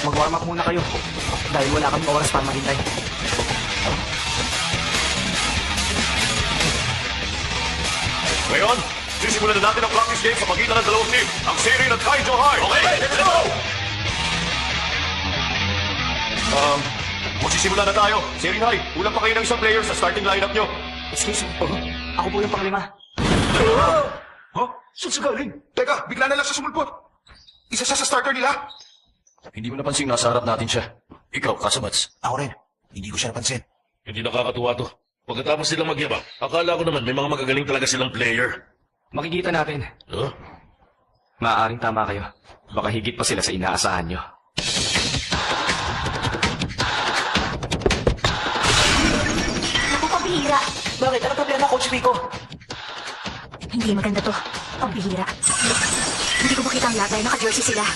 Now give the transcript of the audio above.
Mag-warm up muna kayo. Dahil wala kaming oras para maghintay. Ngayon, sisimulan na natin ang practice game sa pagitan ng dalawang team. Ang Serin at Kaijo High. Okay, let's go! Magsisimula na tayo. Serin High, kulang pa kayo ng isang player sa starting lineup nyo. Excuse me. Ako po yung panglima. Huh? Saan siya galing? Teka, bigla na lang siya sumulpot. Isa siya sa starter nila. Hindi mo napansin nasa harap natin siya. Ikaw, Kasabats. Ako rin. Hindi ko siya napansin. Hindi nakakatuwa to. Pagkatapos silang magyabang, akala ko naman may mga magagaling talaga silang player. Makikita natin. Huh? Maaaring tama kayo. Baka higit pa sila sa inaasahan nyo. Naku, pambihira. Bakit? Ano problema, Coach Pico? Hindi maganda to. Pambihira. Hindi ko makita ang latay. Naka-jersey sila.